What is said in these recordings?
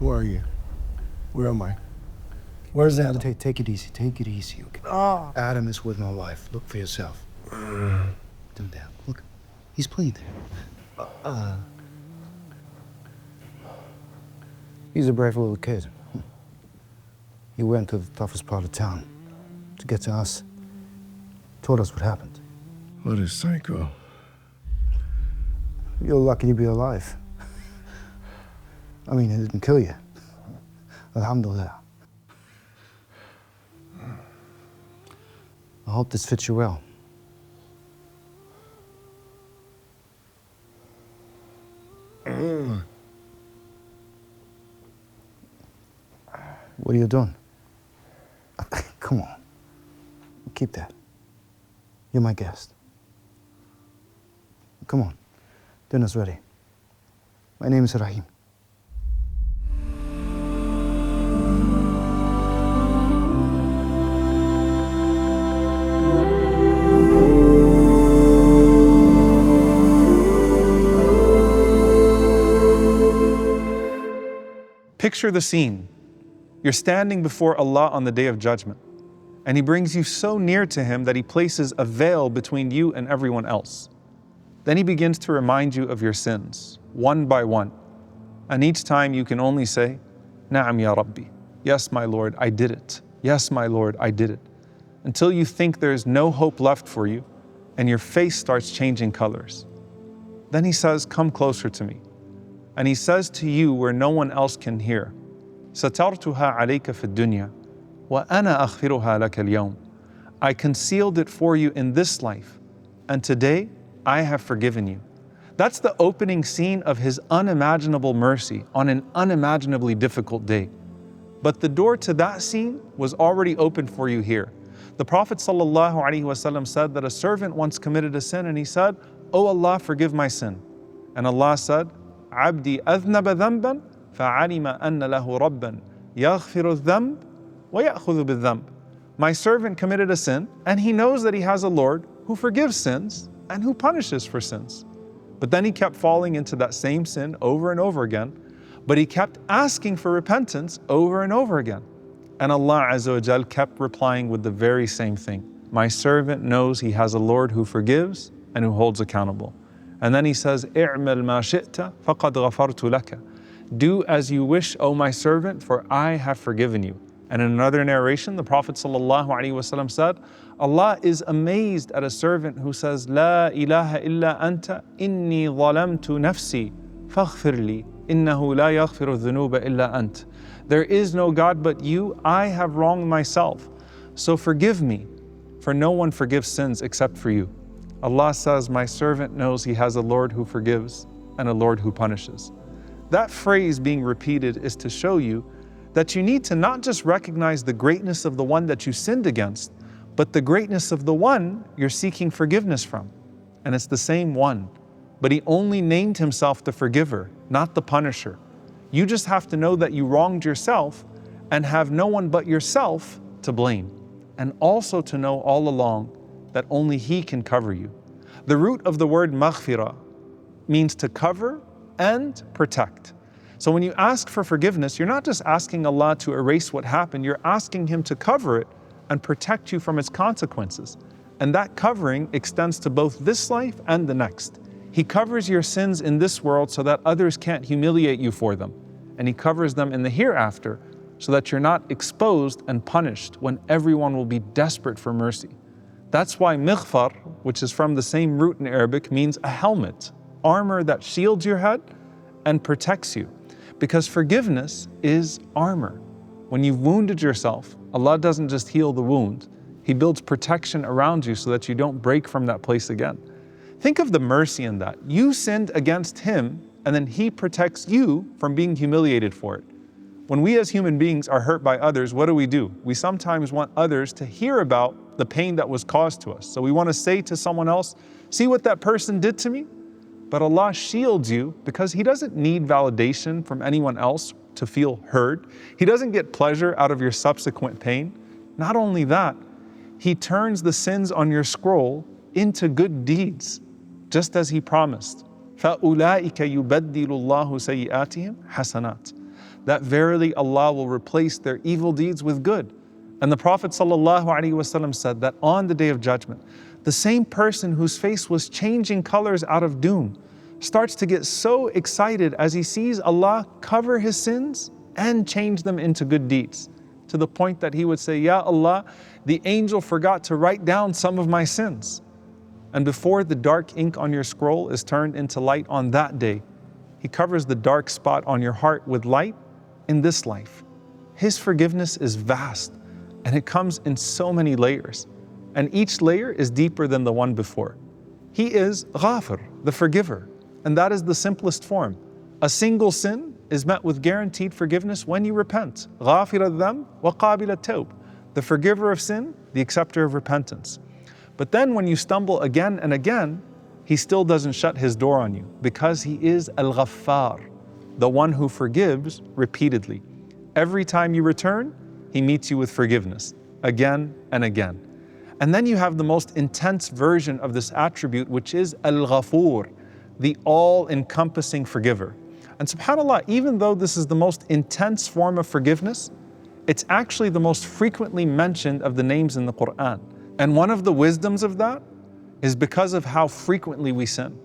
Who are you? Where am I? Where's Adam? Take it easy, okay? Oh. Adam is with my wife. Look for yourself. Dim down. Look, he's playing there. He's a brave little kid. He went to the toughest part of town to get to us. Told us what happened. What is psycho? You're lucky to be alive. I mean, it didn't kill you. Alhamdulillah. I hope this fits you well. What are you doing? Come on. Keep that. You're my guest. Come on. Dinner's ready. My name is Rahim. Picture the scene. You're standing before Allah on the Day of Judgment, and He brings you so near to Him that He places a veil between you and everyone else. Then He begins to remind you of your sins, one by one. And each time you can only say, Na'am ya Rabbi. Yes, my Lord, I did it. Yes, my Lord, I did it. Until you think there is no hope left for you, and your face starts changing colors. Then He says, come closer to me. And He says to you where no one else can hear, Satartuha alayka fi dunya, wa ana aghfiruha laka al-yawm. I concealed it for you in this life, and today I have forgiven you. That's the opening scene of His unimaginable mercy on an unimaginably difficult day. But the door to that scene was already open for you here. The Prophet ﷺ said that a servant once committed a sin and he said, "Oh Allah, forgive my sin." And Allah said, "Abdi adhnaba dhanban fa'alima anna lahu rabban yaghfiru dhanb wa ya'khudhu bidhanb." My servant committed a sin and he knows that he has a Lord who forgives sins and who punishes for sins. But then he kept falling into that same sin over and over again, but he kept asking for repentance over and over again. And Allah Azza wa Jal kept replying with the very same thing. My servant knows he has a Lord who forgives and who holds accountable. And then he says, "I''mal ma shi'ta faqad ghafartu laka." Do as you wish, O my servant, for I have forgiven you. And in another narration, the Prophet ﷺ said, Allah is amazed at a servant who says, La ilaha illa anta inni zalamtu nafsi faghfir li innahu la yaghfiru dhunuba illa ant. There is no God but you, I have wronged myself, so forgive me, for no one forgives sins except for you. Allah says, my servant knows he has a Lord who forgives and a Lord who punishes. That phrase being repeated is to show you that you need to not just recognize the greatness of the one that you sinned against, but the greatness of the one you're seeking forgiveness from. And it's the same one, but he only named himself the forgiver, not the punisher. You just have to know that you wronged yourself and have no one but yourself to blame. And also to know all along that only He can cover you. The root of the word maghfirah means to cover and protect. So when you ask for forgiveness, you're not just asking Allah to erase what happened, you're asking Him to cover it and protect you from its consequences. And that covering extends to both this life and the next. He covers your sins in this world so that others can't humiliate you for them. And He covers them in the hereafter so that you're not exposed and punished when everyone will be desperate for mercy. That's why mighfar, which is from the same root in Arabic, means a helmet, armor that shields your head and protects you. Because forgiveness is armor. When you've wounded yourself, Allah doesn't just heal the wound, He builds protection around you so that you don't break from that place again. Think of the mercy in that. You sinned against Him, and then He protects you from being humiliated for it. When we as human beings are hurt by others, what do? We sometimes want others to hear about the pain that was caused to us. So we want to say to someone else, see what that person did to me? But Allah shields you because He doesn't need validation from anyone else to feel heard. He doesn't get pleasure out of your subsequent pain. Not only that, He turns the sins on your scroll into good deeds, just as He promised. فَأُولَٰئِكَ يُبَدِّلُ اللَّهُ سَيِّئَاتِهِمْ حَسَنَاتٍ. that verily Allah will replace their evil deeds with good. And the Prophet ﷺ said that on the Day of Judgment, the same person whose face was changing colors out of doom starts to get so excited as he sees Allah cover his sins and change them into good deeds, to the point that he would say, Ya Allah, the angel forgot to write down some of my sins. And before the dark ink on your scroll is turned into light on that day, He covers the dark spot on your heart with light in this life. His forgiveness is vast, and it comes in so many layers, and each layer is deeper than the one before. He is Ghafir, the forgiver, and that is the simplest form. A single sin is met with guaranteed forgiveness when you repent. Ghafir al-dhanb wa qabil at-tawb, the forgiver of sin, the acceptor of repentance. But then when you stumble again and again, He still doesn't shut His door on you, because He is Al-Ghaffar, the one who forgives repeatedly. Every time you return, He meets you with forgiveness, again and again. And then you have the most intense version of this attribute, which is Al-Ghafur, the all-encompassing forgiver. And subhanAllah, even though this is the most intense form of forgiveness, it's actually the most frequently mentioned of the names in the Qur'an. And one of the wisdoms of that is because of how frequently we sin.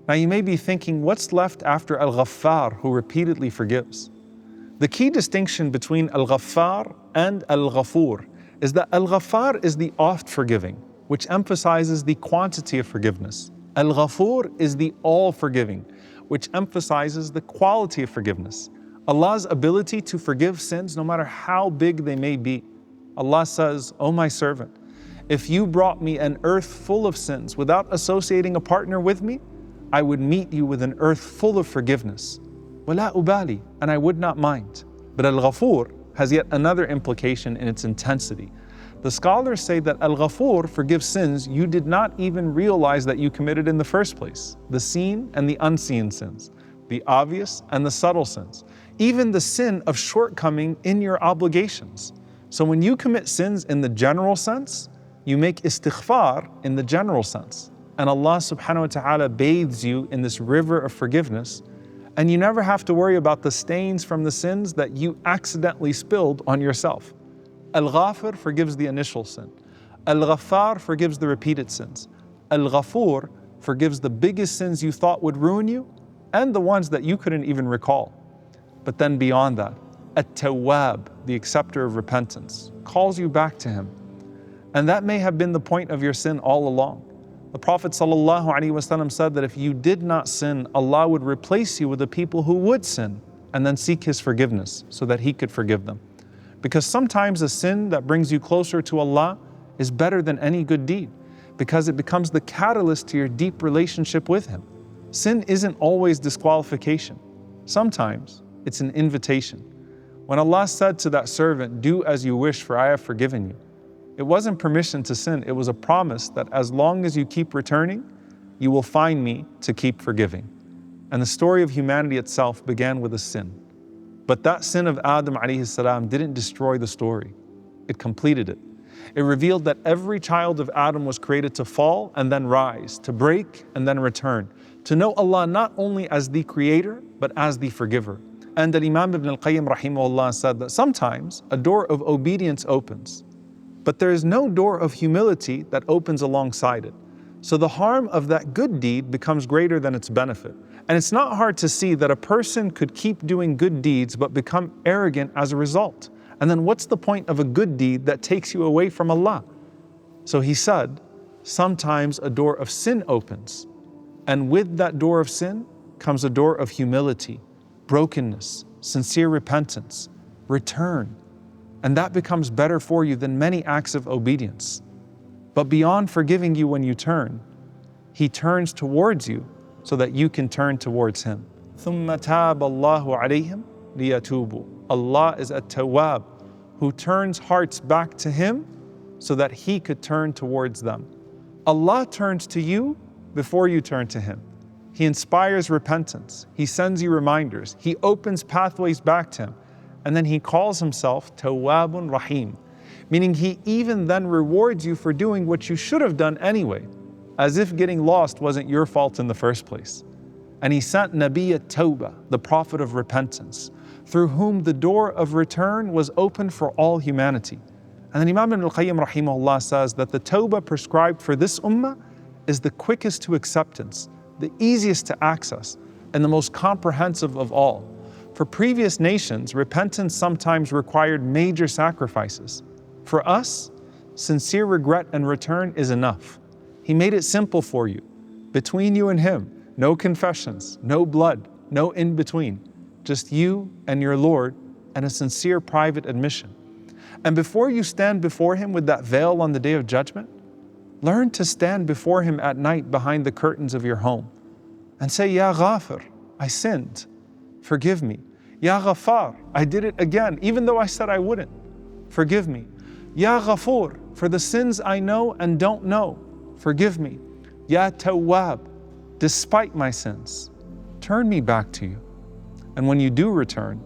Now you may be thinking, what's left after Al-Ghaffar, who repeatedly forgives? The key distinction between Al-Ghaffar and Al-Ghafur is that Al-Ghaffar is the oft forgiving, which emphasizes the quantity of forgiveness. Al-Ghafur is the all forgiving, which emphasizes the quality of forgiveness. Allah's ability to forgive sins, no matter how big they may be. Allah says, "O my servant, if you brought me an earth full of sins without associating a partner with me, I would meet you with an earth full of forgiveness. وَلَا أُبَالِي, and I would not mind." But Al-Ghafur has yet another implication in its intensity. The scholars say that Al-Ghafur forgives sins you did not even realize that you committed in the first place. The seen and the unseen sins, the obvious and the subtle sins, even the sin of shortcoming in your obligations. So when you commit sins in the general sense, you make istighfar in the general sense. And Allah subhanahu wa ta'ala bathes you in this river of forgiveness, and you never have to worry about the stains from the sins that you accidentally spilled on yourself. Al-Ghafir forgives the initial sin. Al-Ghaffar forgives the repeated sins. Al-Ghafur forgives the biggest sins you thought would ruin you and the ones that you couldn't even recall. But then beyond that, At-Tawwab, the acceptor of repentance, calls you back to Him. And that may have been the point of your sin all along. The Prophet ﷺ said that if you did not sin, Allah would replace you with the people who would sin and then seek His forgiveness so that He could forgive them. Because sometimes a sin that brings you closer to Allah is better than any good deed, because it becomes the catalyst to your deep relationship with Him. Sin isn't always disqualification. Sometimes it's an invitation. When Allah said to that servant, "Do as you wish, for I have forgiven you," it wasn't permission to sin, it was a promise that as long as you keep returning, you will find me to keep forgiving. And the story of humanity itself began with a sin. But that sin of Adam alayhi salam didn't destroy the story. It completed it. It revealed that every child of Adam was created to fall and then rise, to break and then return, to know Allah not only as the creator, but as the forgiver. And that Imam Ibn al-Qayyim rahimahullah said that sometimes a door of obedience opens, but there is no door of humility that opens alongside it. So the harm of that good deed becomes greater than its benefit. And it's not hard to see that a person could keep doing good deeds but become arrogant as a result. And then what's the point of a good deed that takes you away from Allah? So he said, sometimes a door of sin opens. And with that door of sin comes a door of humility, brokenness, sincere repentance, return. And that becomes better for you than many acts of obedience. But beyond forgiving you when you turn, He turns towards you so that you can turn towards Him. ثُمَّ تَابَ اللَّهُ عَلَيْهِمْ لِيَتُوبُوا. Allah is At-Tawwab, who turns hearts back to Him so that He could turn towards them. Allah turns to you before you turn to Him. He inspires repentance. He sends you reminders. He opens pathways back to Him. And then He calls Himself Tawwabun Rahim, meaning He even then rewards you for doing what you should have done anyway, as if getting lost wasn't your fault in the first place. And He sent Nabi at-Tawbah, the prophet of repentance, through whom the door of return was open for all humanity. And then Imam Ibn al-Qayyim rahimahullah says that the tawbah prescribed for this ummah is the quickest to acceptance, the easiest to access, and the most comprehensive of all. For previous nations, repentance sometimes required major sacrifices. For us, sincere regret and return is enough. He made it simple for you. Between you and Him, no confessions, no blood, no in between, just you and your Lord and a sincere private admission. And before you stand before Him with that veil on the Day of Judgment, learn to stand before Him at night behind the curtains of your home and say, Ya Ghafir, I sinned, forgive me. Ya Ghaffar, I did it again, even though I said I wouldn't, forgive me. Ya Ghafur, for the sins I know and don't know, forgive me. Ya At-Tawwab, despite my sins, turn me back to you. And when you do return,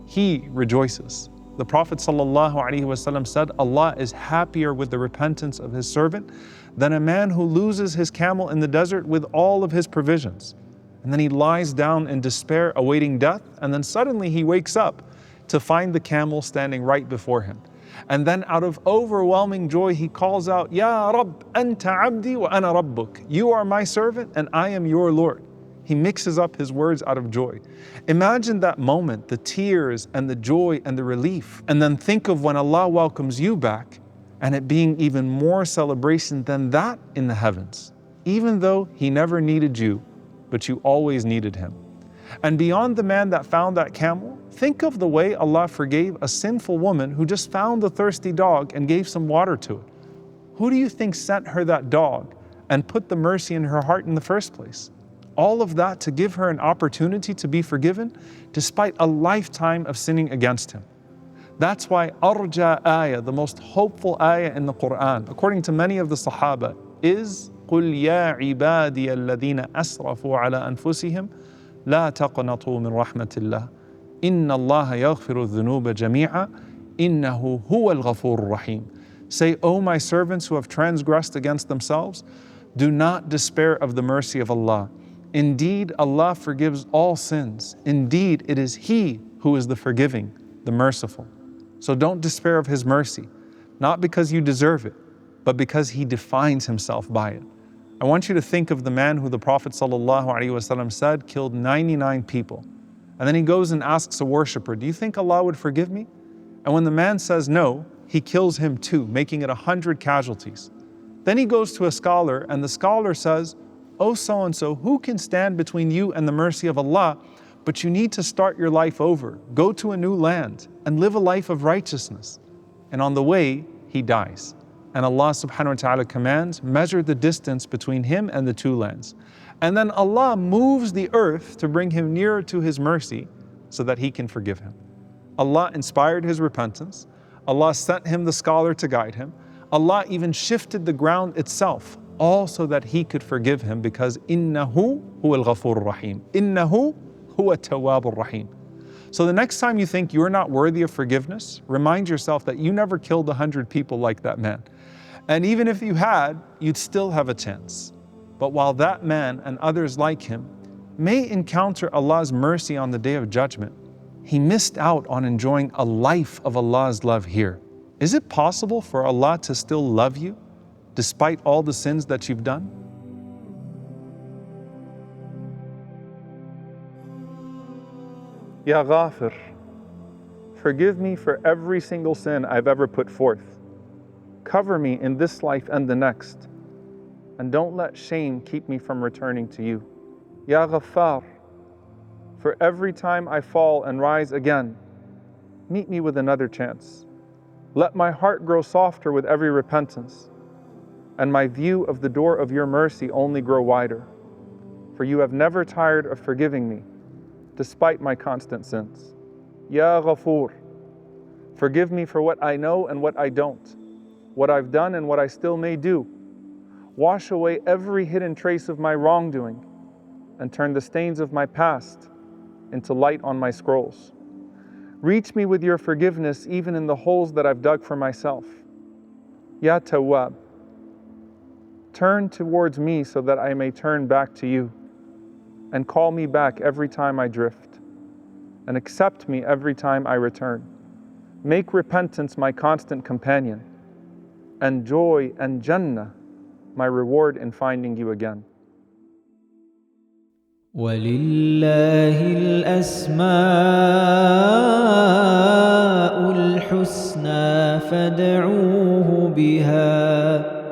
He rejoices. The Prophet ﷺ said, Allah is happier with the repentance of His servant than a man who loses his camel in the desert with all of his provisions. And then he lies down in despair awaiting death, and then suddenly he wakes up to find the camel standing right before him. And then out of overwhelming joy he calls out, Ya Rabb, anta abdi wa ana rabbuk. You are my servant and I am your Lord. He mixes up his words out of joy. Imagine that moment, the tears and the joy and the relief. And then think of when Allah welcomes you back and it being even more celebration than that in the heavens. Even though He never needed you, but you always needed Him. And beyond the man that found that camel, think of the way Allah forgave a sinful woman who just found a thirsty dog and gave some water to it. Who do you think sent her that dog and put the mercy in her heart in the first place? All of that to give her an opportunity to be forgiven despite a lifetime of sinning against Him. That's why arja ayah, the most hopeful ayah in the Qur'an, according to many of the Sahaba, is قُلْ يَا عِبَادِيَ الَّذِينَ أَسْرَفُوا عَلَى أَنفُسِهِمْ لَا تَقْنَطُوا مِنْ رَحْمَةِ اللَّهِ إِنَّ اللَّهَ يَغْفِرُ الذُّنُوبَ جَمِيعًا إِنَّهُ هُوَ الْغَفُورُ الرَّحِيمُ. Say, O my servants who have transgressed against themselves, do not despair of the mercy of Allah. Indeed, Allah forgives all sins. Indeed, it is He who is the forgiving, the merciful. So don't despair of His mercy, not because you deserve it, but because He defines Himself by it. I want you to think of the man who the Prophet ﷺ said killed 99 people. And then he goes and asks a worshiper, do you think Allah would forgive me? And when the man says no, he kills him too, making it 100 casualties. Then he goes to a scholar, and the scholar says, oh so-and-so, who can stand between you and the mercy of Allah? But you need to start your life over, go to a new land, and live a life of righteousness. And on the way, he dies. And Allah subhanahu wa ta'ala commands, measure the distance between him and the two lands. And then Allah moves the earth to bring him nearer to His mercy so that He can forgive him. Allah inspired his repentance. Allah sent him the scholar to guide him. Allah even shifted the ground itself, all so that He could forgive him, because innahu huwa al-Ghafur rahim. Innahu huwa At-Tawwab rahim. So the next time you think you're not worthy of forgiveness, remind yourself that you never killed 100 people like that man. And even if you had, you'd still have a chance. But while that man and others like him may encounter Allah's mercy on the Day of Judgment, he missed out on enjoying a life of Allah's love here. Is it possible for Allah to still love you despite all the sins that you've done? Ya Ghafir, forgive me for every single sin I've ever put forth. Cover me in this life and the next, and don't let shame keep me from returning to you. Ya Ghaffar, for every time I fall and rise again, meet me with another chance. Let my heart grow softer with every repentance, and my view of the door of your mercy only grow wider. For you have never tired of forgiving me, despite my constant sins. Ya Ghafur, forgive me for what I know and what I don't, what I've done and what I still may do. Wash away every hidden trace of my wrongdoing and turn the stains of my past into light on my scrolls. Reach me with your forgiveness even in the holes that I've dug for myself. Ya Tawwab, turn towards me so that I may turn back to you, and call me back every time I drift. and accept me every time I return. Make repentance my constant companion, and joy and Jannah my reward in finding you again. وَلِلَّهِ الْأَسْمَاءُ الْحُسْنَى فَادْعُوهُ بِهَا